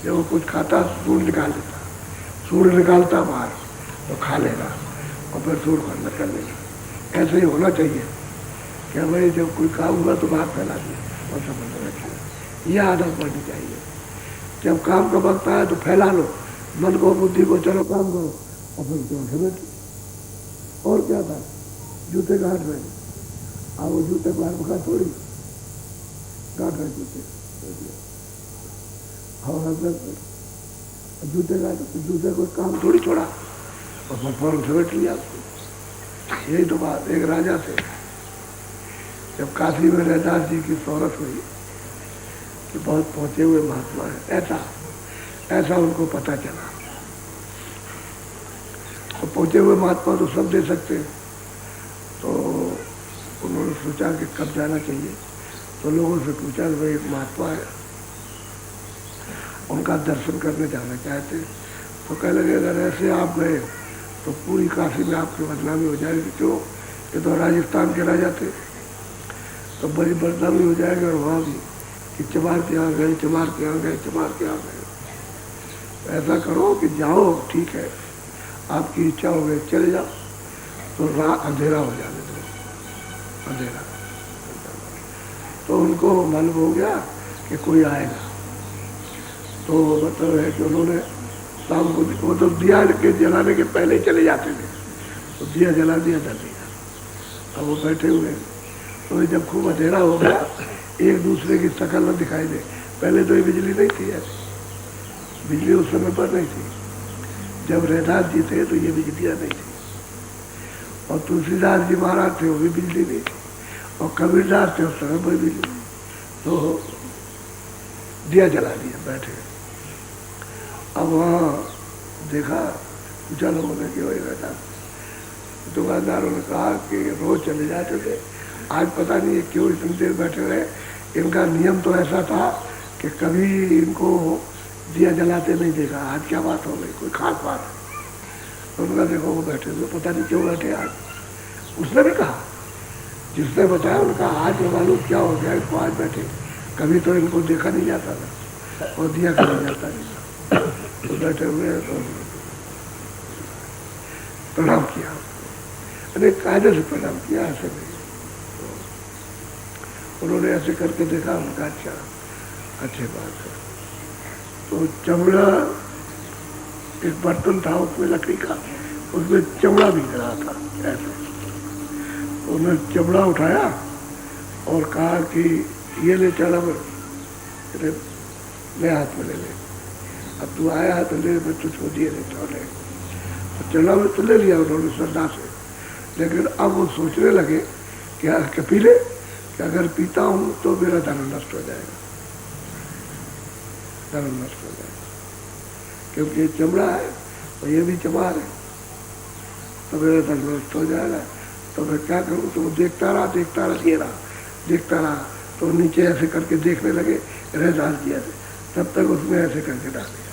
जब वो कुछ खाता सूढ़ निकाल देता, सूढ़ निकालता बाहर तो खा लेगा और फिर सूढ़ को अंदर कर लेगा। ऐसे ही होना चाहिए कि भाई जब कोई काम हुआ तो बाहर फैला दिया और समझ रखिए, यह आदत बढ़नी चाहिए। जब काम का वक्त आया तो फैला लो मन को, बुद्धि को, चलो काम करो, और फिर क्यों बैठी। और क्या था, जूते गांठ में, अब वो जूते बाहर बखा थोड़ी गांठ रहे जूते, और अंदर जूते गांठ, जूते को काम थोड़ी छोड़ा और फौरन समेट लिया उसको। यही तो बात। एक राजा थे, जब काशी में रैदास जी की शोहरत हुई कि बहुत पहुंचे हुए महात्मा है, ऐसा उनको पता चला। तो पहुंचे हुए महात्मा तो सब दे सकते हैं, तो उन्होंने सोचा कि कब जाना चाहिए। तो लोगों से पूछा कि भाई एक महात्मा है, उनका दर्शन करने जाना चाहते। तो कह लगे अगर ऐसे आप गए तो पूरी काशी में आपकी बदनामी हो जाएगी। क्यों, ये तो राजस्थान के राजा थे, तो बड़ी बदनामी हो जाएगी। और वहाँ भी कि चमार के यहाँ गए, चमार के यहाँ गए, चमार के यहाँ गए। ऐसा करो कि जाओ, ठीक है, आपकी इच्छा हो गई चले जाओ, तो रात अंधेरा हो जाने दो, अंधेरा। तो उनको मालूम हो गया कि कोई आएगा, तो मतलब है कि उन्होंने शाम को, वो तो दिया के जलाने के पहले चले जाते थे, तो दिया जला दिया था दिया। अब वो बैठे हुए, तो जब खूब अंधेरा हो गया, एक दूसरे की शक्ल न दिखाई दे। पहले तो ये बिजली नहीं थी ऐसी, बिजली उस समय पर नहीं थी। जब रैदास जी थे तो ये बिजलियाँ नहीं थी, और तुलसीदास जी महाराज थे, वो भी बिजली नहीं थी, और कबीरदास थे उस समय कोई बिजली नहीं। तो दिया जला दिया, बैठे। अब वहाँ देखा, पूछा लोगों ने कि वही रैदास। दुकानदारों ने कहा कि रोज चले जाते थे, आज पता नहीं क्यों इतनी देर बैठे रहे, इनका नियम तो ऐसा था कि कभी इनको दिया जलाते नहीं देखा। आज क्या बात हो गई, कोई खास बात है? उनका देखो वो बैठे हुए, पता नहीं क्यों बैठे आज। उसने भी कहा, जिसने बताया उनका आज मालूम क्या हो गया इनको आज बैठे, कभी तो इनको देखा नहीं जाता था और दिया नहीं जाता नहीं था। तो बैठे हुए तो प्रणाम किया, अनेक कायदे से प्रणाम किया, ऐसे नहीं। तो उन्होंने ऐसे करके देखा, उनका अच्छा अच्छी बात है। तो चमड़ा एक बर्तन था उसमें लकड़ी का, उसमें चमड़ा भी गिरा था ऐसे। तो उन्होंने चमड़ा उठाया और कहा कि ये ले चला, ले हाथ में ले, अब तू आया तो ले, मैं तुझको दिए नहीं छोड़े। तो चला में तो ले लिया उन्होंने श्रद्धा से, लेकिन अब वो सोचने लगे कि पी ले, कि अगर पीता हूँ तो मेरा धर्म नष्ट हो जाएगा, धर्म नष्ट हो जाएगा, क्योंकि ये चमड़ा है और ये भी चमार है, तो मेरा धर्म नष्ट हो जाएगा। तो मैं क्या करूँ? तो वो देखता रहा ये रहा, देखता रहा। तो नीचे ऐसे करके देखने लगे, रह डाल दिया, तब तक उसने ऐसे करके डाल दिया।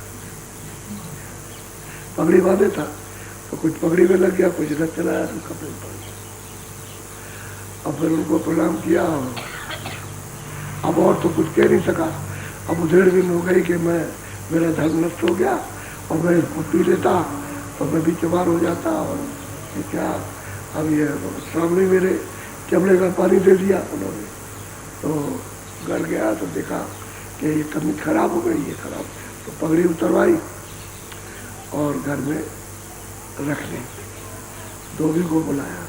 पगड़ी बांधे था तो कुछ पगड़ी में लग गया, कुछ इधर चलाया तो कपड़े में पड़ गया। अब फिर उनको प्रणाम किया, अब और तो कुछ कह नहीं सका। अब 1.5 दिन हो गई कि मेरा धर्म नष्ट हो गया और मैं इसको पी लेता तो मैं भी चमार हो जाता। और क्या, अब ये सामने मेरे चमड़े का पानी दे दिया उन्होंने, तो घर गया तो देखा कि ये कमी खराब हो गई, ये खराब। तो पगड़ी उतरवाई और घर में रख ली। धोबी को बुलाया,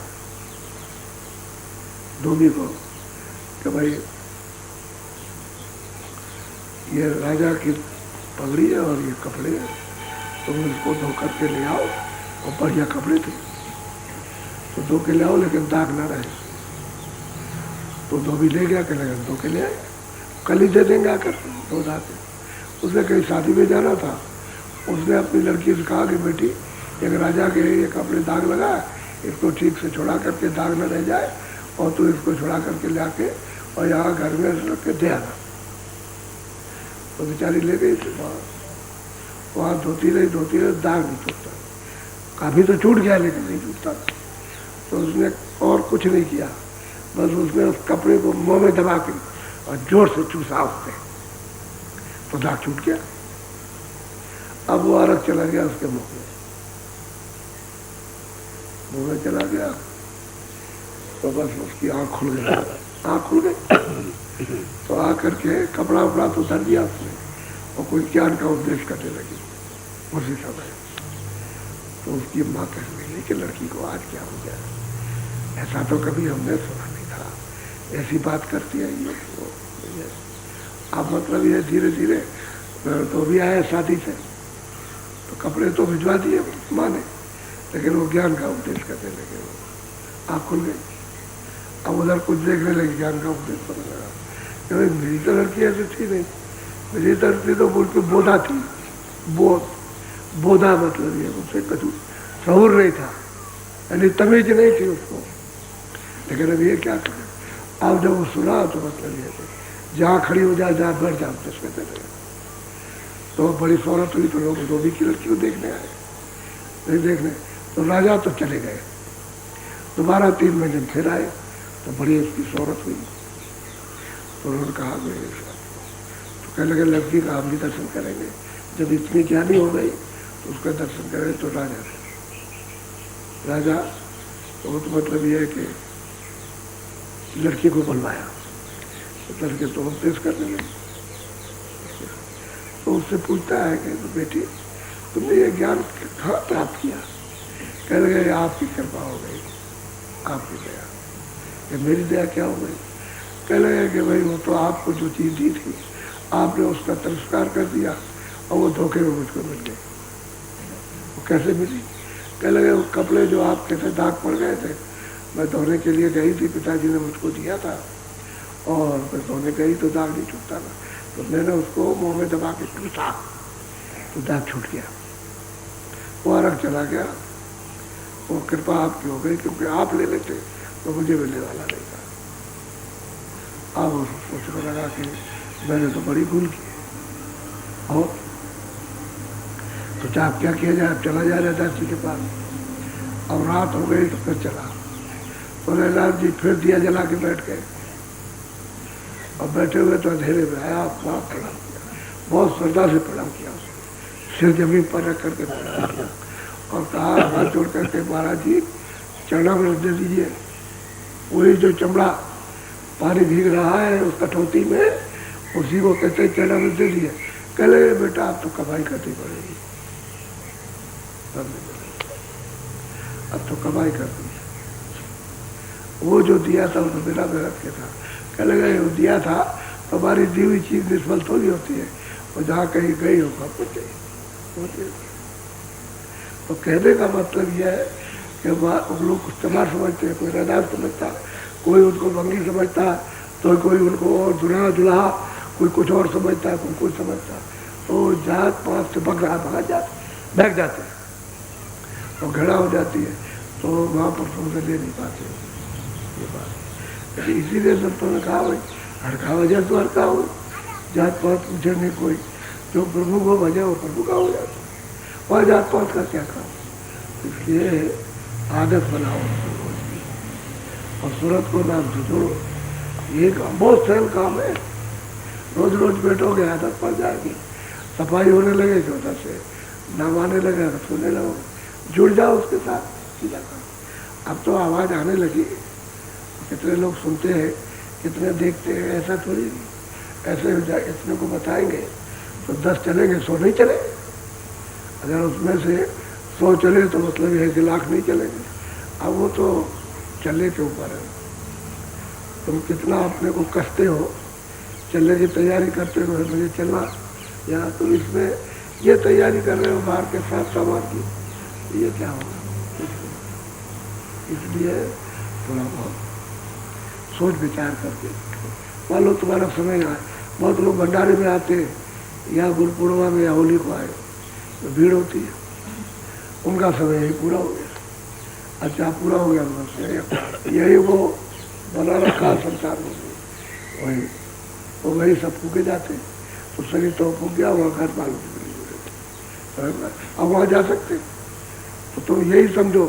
धोबी को कि भाई ये राजा की पगड़ी है और ये कपड़े हैं, तुम इसको धो करके ले आओ, और बढ़िया कपड़े थे तो धो के ले आओ, लेकिन दाग ना रहे। तो धोबी ले गया, कि लेकिन धो के ले आए, कल ही दे देंगे आकर धो दाते। उसने कहीं शादी में जाना था, उसने अपनी लड़की से कहा कि बेटी एक राजा के ये कपड़े दाग लगा, इसको ठीक से छुड़ा करके, दाग न रह जाए, और तू इसको छुड़ा करके ले आके और यहाँ घर में रख के दे आना। तो बेचारी ले गई थी वहाँ धोती रही, दाग नहीं टूटता, काफी तो छूट गया लेकिन नहीं टूटता। तो उसने और कुछ नहीं किया, बस उसने उस कपड़े को मुंह में दबा के और जोर से चूसा उसने, तो दाग छूट गया। अब वो अरग चला गया उसके मुंह में चला गया, तो बस उसकी आँख खुल गई, तो आकर के कपड़ा उपड़ा तो धर दिया उसने, और कोई ज्ञान का उपदेश करने लगी उसी समय। तो उसकी माँ कहने लगी कि लड़की को आज क्या हो गया, ऐसा तो कभी हमने सुना नहीं था, ऐसी बात करती है ये। अब मतलब ये धीरे धीरे तो भी आया शादी से, तो कपड़े तो भिजवा दिए माँ ने, लेकिन वो ज्ञान का उपदेश करने लगे, वो आँख खुल गई। अब उधर कुछ देखने लगे, ज्ञान का उपदेश करने लगा। क्योंकि मेरी तो लड़की ऐसी थी नहीं, मेरी लड़की तो बोल के बोधा थी, बोधा मतलब ये उससे कछु शऊर नहीं था, यानी तमीज नहीं थी उसको। लेकिन अब ये क्या करें, अब जब वो सुना तो मतलब ये थे, जहाँ खड़ी हो जाए, जहाँ बैठ जाओ, उपदेश करते रहे। तो बड़ी शौहरत हुई, तो लोग धोबी की लड़की को देखने आए, नहीं देखने। तो राजा तो चले गए, दोबारा 3 महीने फिर आए, तो बड़ी उसकी शौहरत हुई। तो उन्होंने कहा तो कहने लगे लड़की का हम भी दर्शन करेंगे, जब इतनी ज्ञानी हो गई तो उसका दर्शन करें। तो राजा तो मतलब ये है कि लड़की को बुलवाया, तो लड़के तो उपदेश करने लगे। तो उससे पूछता है कि तो बेटी तुमने ये ज्ञान कहाँ प्राप्त किया? कह लगे आपकी कृपा हो गई, आपकी दया। कि मेरी दया क्या हो गई? कह लगे कि भाई वो तो आपको जो चीज़ दी थी आपने उसका तिरस्कार कर दिया और वो धोखे में मुझको मिल गई। वो कैसे मिली? कह लगे वो कपड़े जो आपके थे दाग पड़ गए थे, मैं धोने के लिए गई थी, पिताजी ने मुझको दिया था, और मैं धोने गई तो दाग नहीं छूटता था, तो मैंने उसको मुंह में दबा के टूटा तो दाग छूट गया। वो अरग चला गया। वो कृपा आपकी हो गई, क्योंकि आप ले लेते तो मुझे मिलने वाला नहीं था। अब वो सोचने लगा कि मैंने तो बड़ी भूल की और तो चाहे क्या किया जाए, अब चला जा रहा था दासी के पास। अब रात हो गई तो फिर चला, तो लैला जी फिर दिया जला के बैठ गए। और बैठे हुए तो अंधेरे में आया, बहुत प्रणाम किया, बहुत श्रद्धा से प्रणाम किया, सिर जमीन पर रख करके प्रणाम किया और कहा हाथ जोड़ करके महाराज जी चरणामृत दे दीजिए। वही जो चमड़ा पानी भीग रहा है उस कटौती में, उसी को कहते चरणामृत दे दिए। कह ले बेटा अब तो कमाई करनी पड़ेगी, अब तो कमाई करनी है। वो जो दिया था वो बिना मेहनत के था। कह लगा वो दिया था तो हमारी दी हुई चीज निष्फल थोड़ी होती है, और जहाँ कहीं गई होगा पहुंचे होती। तो कहने का मतलब यह है कि लोग कुछ चमार समझते हैं, कोई रदार समझता है, कोई उनको भंगी समझता है, तो कोई उनको और दुल्हा दुल्हा, कोई कुछ और समझता है, कोई कुछ समझता है। तो जात पात से भाग जाते हैं और घड़ा हो जाती है, तो वहाँ पर तुमसे ले नहीं पाते ये बात। इसीलिए संतों ने कहा भाई हड़का वजह तो हड़का हो, जात पात पूछे नहीं कोई, जो प्रभु को वजह वो प्रभु का हो जाता, वह जात पात का क्या काम। इसलिए आदत बनाओ और सूरत को नाम से जोड़ो। ये काम बहुत सरल काम है, रोज रोज बैठोगे आदत पड़ जाएगी, सफाई होने लगेगी उधर से, नाम आने लगेगा तो सुनने लगोगे, जुड़ जाओ उसके साथ, सीधा काम। अब तो आवाज़ आने लगी, कितने लोग सुनते हैं, कितने देखते हैं, ऐसा थोड़ी नहीं। ऐसे इतने को बताएंगे तो 10 चलेंगे, 100 नहीं चले। अगर उसमें से 100 चले तो मतलब है कि लाख नहीं चलेंगे। अब वो तो चलने के ऊपर है, तुम कितना अपने को कसते हो, चलने की तैयारी करते हो, मुझे चलना, या तुम इसमें ये तैयारी कर रहे हो बाहर के साथ सामान की, ये क्या होगा। इसलिए थोड़ा बहुत सोच विचार करके, मान लो तुम्हारा समय आए, बहुत लोग भंडारे में आते हैं या गुरुपूर्णिमा में या होली को आए तो भीड़ होती है, उनका समय यही पूरा हो गया। अच्छा पूरा हो गया तो यही वो बना रखा संसार में, वही सब फूके जाते, तो शरीर तो फूक गया, वहाँ घर मालूम अब वहाँ जा सकते। तो तुम यही समझो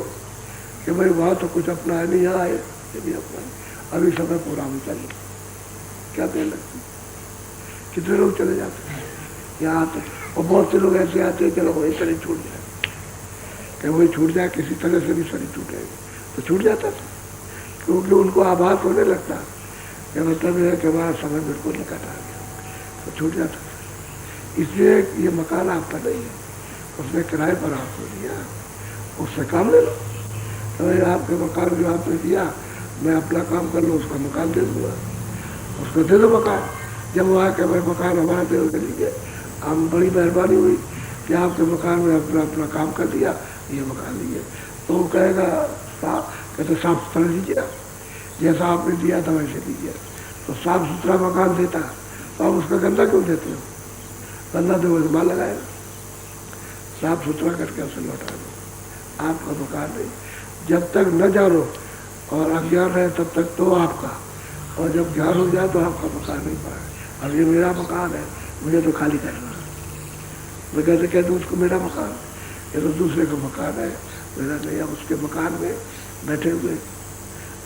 कि भाई वहाँ तो कुछ अपना है नहीं, यहाँ आए ये भी अपना है, अभी समय पूरा हो चलो, क्या देर लगती। कितने लोग चले जाते हैं यहाँ तो, और बहुत से लोग ऐसे आते हैं चलो वही शरीर छूट जाए, कि वही छूट जाए, किसी तरह से भी शरीर छूटेगा तो छूट जाता था, क्योंकि उनको आभास होने लगता कि मतलब है कि हमारा समय बिल्कुल निकट आ गया, तो छूट जाता था। इसलिए ये मकान आपका नहीं है, उसने किराए पर आपको दिया, उससे काम ले लो। तो आपके मकान जो आपने दिया, मैं अपना काम कर लूँ, उसका मकान दे दूँगा, उसको दे दो मकान। जब वो आके भाई मकान हमारा दे लीजिए, हम बड़ी मेहरबानी हुई कि आपके मकान में अपना अपना काम कर दिया, ये मकान लीजिए। तो वो कहेगा कहते साफ सुथरा दीजिए, जैसा आपने दिया था वैसे दीजिए। तो साफ सुथरा मकान देता, तो आप उसका गंदा क्यों देते हो, गंदा तो वो माल लगाएगा, साफ सुथरा करके उसे लौटा दो। आपका मकान नहीं, जब तक न जानो और अज्ञान रहे तब तक तो आपका, और जब ज्ञान हो जाए तो आपका मकान नहीं पाए। अब ये मेरा मकान है, मुझे तो खाली करना है, मैं कैसे कह दूँ उसको मेरा मकान, ये तो दूसरे का मकान है, मेरा नहीं। अब उसके मकान में बैठे हुए,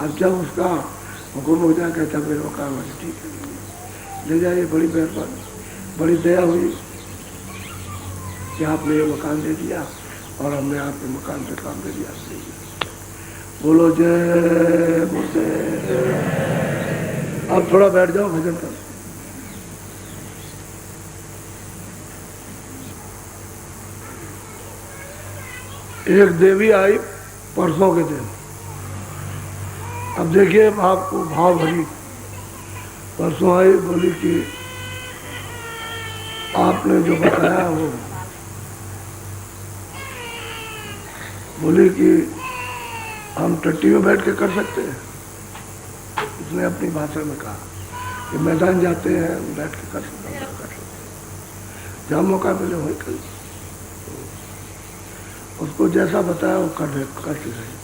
अब जब उसका हुक्म हो जाए कहता मेरे मकान वाले ठीक है ले जाइए, बड़ी मेहरबानी, बड़ी दया हुई कि आपने ये मकान दे दिया और हमने आपके मकान से काम दे दिया। बोलो जय गुरुदेव। अब थोड़ा बैठ जाओ, भजन करो। एक देवी आई परसों के दिन, अब देखिए आपको भाव भरी, परसों आई, बोली कि आपने जो बताया वो, बोली कि हम टट्टी में बैठ के कर सकते हैं। उसने अपनी भाषा में कहा कि मैदान जाते हैं बैठ के कर सकते हैं, जहाँ मौका मिले वही कर। उसको जैसा बताया वो करती रही।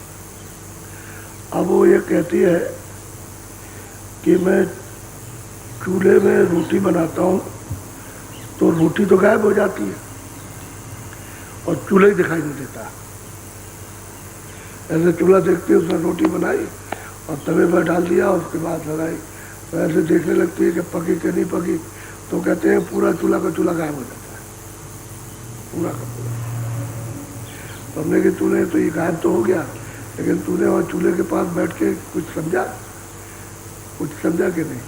अब वो ये कहती है कि मैं चूल्हे में रोटी बनाता हूँ तो रोटी तो गायब हो जाती है और चूल्हा ही दिखाई नहीं देता। ऐसे चूल्हा देखती है, उसने रोटी बनाई और तवे पर डाल दिया, उसके बाद लगाई तो ऐसे देखने लगती है कि पकी कि नहीं पकी, तो कहते हैं पूरा चूल्हा का चूल्हा गायब हो जाता है, पूरा का पूरा। तो हमने कि तूने तो ये गायब तो हो गया, लेकिन तूने वहाँ चूल्हे के पास बैठ के कुछ समझा कि नहीं?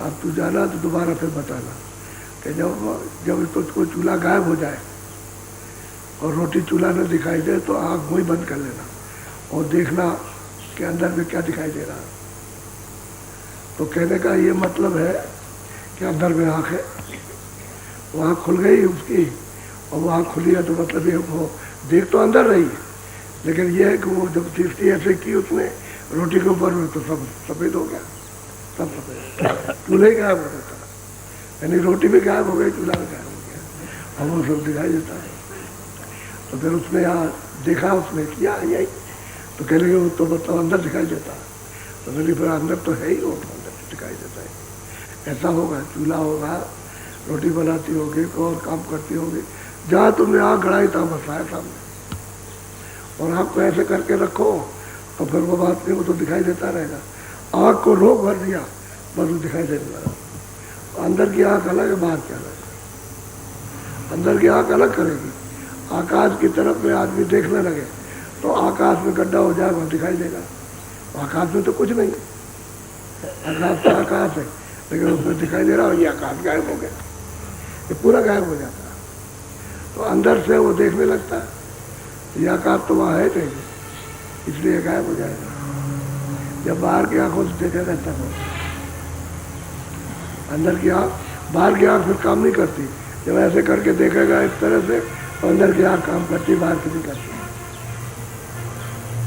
अब तू जाना तो दोबारा फिर बताना कि जब तुझको चूल्हा गायब हो जाए और रोटी चूल्हा न दिखाई दे तो आँख वही बंद कर लेना और देखना कि अंदर में क्या दिखाई दे रहा है। तो कहने का ये मतलब है कि अंदर में आँख है, वहाँ खुल गई उसकी और वहाँ खुली है, तो मतलब ये वो देख तो अंदर रही है, लेकिन ये है कि वो जब दृष्टि ऐसे की उसने रोटी के ऊपर में तो सब सफ़ेद हो गया, सब सफ़ेद, चूल्हे गायब हो जाता है, यानी रोटी भी गायब हो गई, चूल्हा भी गायब हो गया और वो सब दिखाई देता है। तो फिर उसने यहाँ देखा, उसने किया यही, तो कह लगे वो तो मतलब अंदर दिखाई देता है। तो मैंने फिर अंदर तो है ही, वो अंदर दिखाई देता है। ऐसा होगा, चूल्हा होगा, रोटी बनाती होगी, और काम करती होगी, जहाँ तुमने आँख गड़ाई था बसाया सामने, और आँख को ऐसे करके रखो तो फिर वो बात नहीं, वो तो दिखाई देता रहेगा। आँख को रोक भर दिया, बस वो दिखाई देने लगा। अंदर की आँख अलग है, बाहर की अलग है। अंदर की आँख अलग करेगी, आकाश की तरफ में आदमी देखने लगे तो आकाश में गड्ढा हो जाए, वहाँ दिखाई देगा। आकाश में तो कुछ नहीं है, आकाश तो आकाश है, लेकिन उसमें दिखाई दे रहा हो ये आकाश गायब हो गया, ये पूरा गायब हो जाता है। तो अंदर से वो देखने लगता है ये आकाश तो वहाँ है नहीं, इसलिए गायब हो जाएगा। जब बाहर की आंखों से देखेगा तब अंदर की आँख, बाहर की आँख फिर काम नहीं करती। जब ऐसे करके देखेगा इस तरह से तो अंदर की आँख काम करती, बाहर की नहीं करती,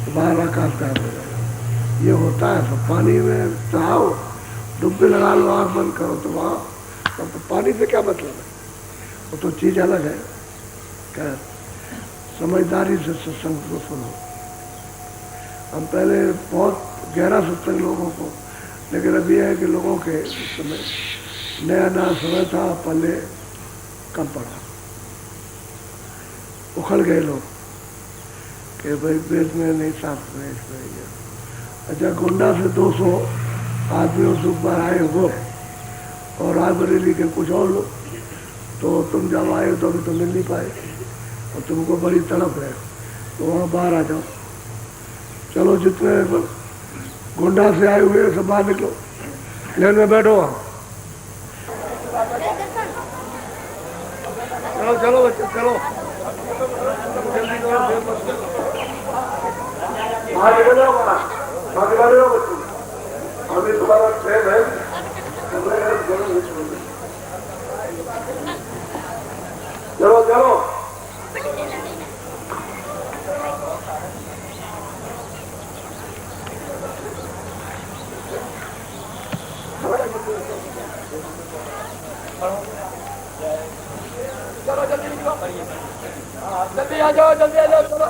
तो बाहर आकाश गायब हो जाएगा। ये होता है। तो पानी में चाहो डुबकी लगा लो, आँख बंद करो तो वहाँ, तो पानी से क्या मतलब है, वो तो चीज़ अलग है। क्या समझदारी से सत्संग को सुनो। हम पहले बहुत गहरा सत्संग लोगों को, लेकिन अब यह है कि लोगों के समय नया नया समय था, पहले कम पड़ा, उखड़ गए लोग कि भाई पेट में नहीं, साफ में इसमें। अच्छा, गोंडा से 200 आदमियों से ऊपर आए हो और रायबरेली के कुछ और लोग, तो तुम जब आए तो अभी तो मिल नहीं पाए और तुमको बड़ी तड़प है, तो वहाँ बाहर आ जाओ। चलो, जितने गोंडा से आए हुए सब बाहर निकलो, लेन में बैठो वहाँ। चलो चलो बच्चे, चलो जल्दी करो, बाहर निकल जाओ, बाकी वाले हो बच्चे, अभी तुम्हारा ट्रेन है, चलो चलो। चलो जल्दी निकलो, जल्दी आ जाओ, जल्दी आ जाओ, चलो।